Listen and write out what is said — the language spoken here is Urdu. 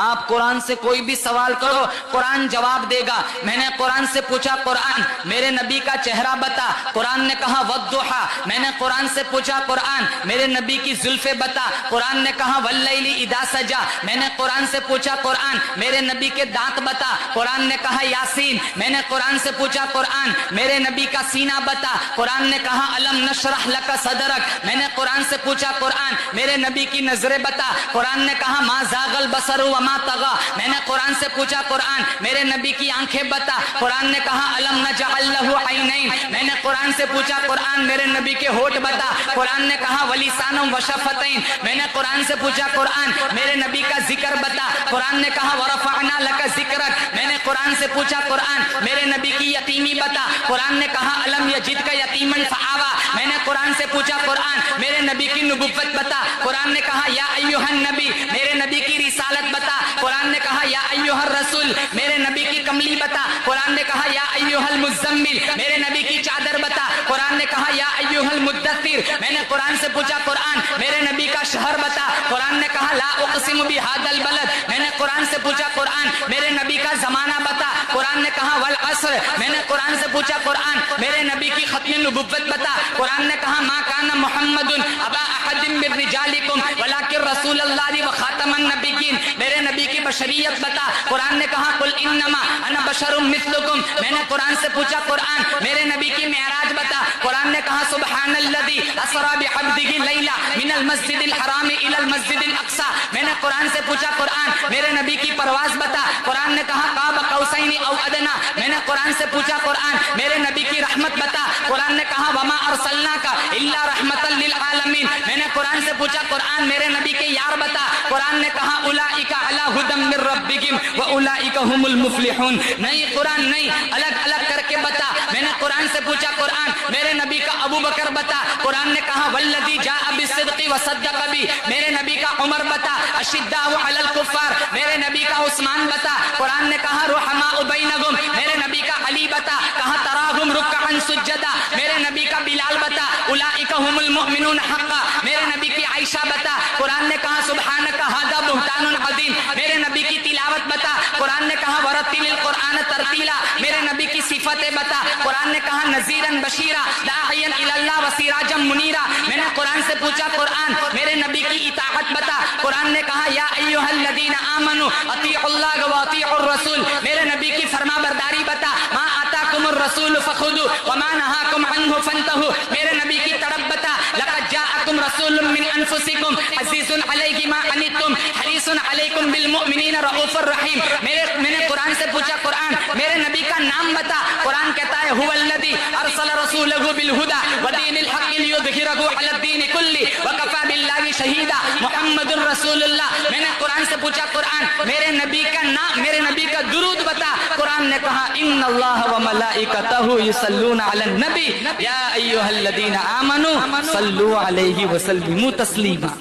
آپ قرآن سے کوئی بھی سوال کرو قرآن جواب دے گا. میں نے قرآن سے پوچھا قرآن میرے نبی کا چہرہ بتا, قرآن نے کہا والضحیٰ. میں نے قرآن سے پوچھا قرآن میرے نبی کی زلفیں بتا, قرآن نے کہا واللیل اذا سجا. میں نے قرآن سے پوچھا قرآن میرے نبی کے دانت بتا, قرآن نے کہا یاسین. میں نے قرآن سے پوچھا قرآن میرے نبی کا سینہ بتا, قرآن نے کہا الم نشرح لک صدرک. میں نے قرآن سے پوچھا قرآن میرے نبی کی نظریں بتا, قرآن نے کہا ما زاغ البصر وما طغى. میں نے قرآن سے پوچھا قرآن میرے نبی کی آنکھیں بتا, قرآن نے کہا الم نجعل له عینین. میں نے قرآن سے پوچھا قرآن میرے نبی کے ہونٹ بتا, قرآن نے کہا ولسانا وشفتین. میں نے قرآن سے پوچھا قرآن میرے نبی کا ذکر بتا, قرآن نے کہا ورفعنا لک ذکرک. میں نے قرآن سے پوچھا قرآن میرے نبی کی یتیمی بتا, قرآن نے کہا الم یجدک یتیما فآوی. میں نے قرآن سے پوچھا قرآن میرے نبی کی نبوت بتا, قرآن نے کہا یا ایھا النبی. میرے نبی کی رسالت بتا, قرآن نے کہا یا ایھا الرسول. میرے نبی کی کملی بتا, قرآن نے کہا یا ایھا المزمل. میرے نبی کی چادر بتا, قرآن نے کہا یا ایھا المدثر. میں نے قرآن سے پوچھا قرآن میرے نبی کا شہر بتا, قرآن نے کہا لا اقسم بھذا البلد. میں نے قرآن سے پوچھا قرآن میرے نبی کا زمانہ بتا, قرآن نے کہا والعصر. میں نے قرآن سے پوچھا قرآن میرے نبی کی ختم نبوت بتا, قرآن نے کہا ما کان محمد ابا احد من رجالکم ولکن رسول اللہ وخاتم النبیین. میرے نبی کی بشریت بتا, قرآن نے کہا قل انما انا بشر مثلکم. میں نے قرآن سے پوچھا قرآن میرے نبی کی معراج بتا, قرآن نے کہا سبحان الذی اسری بعبدہ لیلا من المسجد الحرام الی المسجد الاقصی. میں نے قرآن سے پوچھا قرآن میرے نبی کی پرواز بتا, قرآن نے کہا قاب قوسین او ادنی. میں نے قرآن سے پوچھا قرآن میرے نبی کی رحمت بتا, قرآن نے کہا وما ارسلناک الا رحمتا للعالمین. میں نے قرآن سے پوچھا قرآن میرے نبی کے یار بتا, قرآن نے کہا اولئک علی ھدی من ربہم واولئک هم المفلحون. نہیں قرآن نہیں, الگ الگ کر کے بتا. میں نے قرآن سے پوچھا قرآن میرے نبی کا ابو بکر بتا, قرآن نے کہا والذی جاء بالصدق وصدق بہ. میرے نبی کا عمر بتا, اشداء علی الکفار. میرے نبی کا عثمان بتا, قرآن نے کہا رحماء بینہم. میرے نبی کا علی بتا, کہا تراہم رکعا سجدا. میرے نبی کا بلال بتا, اولئک هم المؤمنون حقا. میرے نبی کی عائشہ بتا, قرآن نے کہا سبحانک ھذا بہتان عظیم. میرے نبی کی تلاوت بتا, قرآن نے کہا ورتل القرآن ترتیلا. میرے نبی کی صفتیں بتا, قرآن نے کہا نذیرا بشیرا داعیا الی اللہ وسراجا منیرا. میں نے قرآن سے پوچھا قرآن میرے نبی کی اطاعت بتا, قرآن نے کہا یا ایھا الذین آمنوا اطیعوا اللہ واطیعوا الرسول. میرے نبی کی فرما برداری بتا, ما آتاکم الرسول فخذوا وما نہاکم عنہ فانتہوا. میرے نبی کی طرف بتا, لقد جاءکم رسول من انفسکم عزیز علیہ ما عنتم حریص علیکم بالمؤمنین رؤوف الرحیم. میں نے قرآن سے پوچھا قرآن میرے نبی کا نام بتا, قرآن کہتا ہے هو الذی ارسل رسولہ بالہدی ودین الحق لیظہرہ علی الدین کلہ وکفی باللہ شہیدا محمد رسول اللہ. میں نے قرآن سے پوچھا قرآن میرے نبی کا نام میرے نبی کا درود بتا, قرآن نے کہا ان اللہ وملائکتہ یصلون علی النبی یا ایھا الذین آمنوا صلوا علیہ وسلموا تسلیما.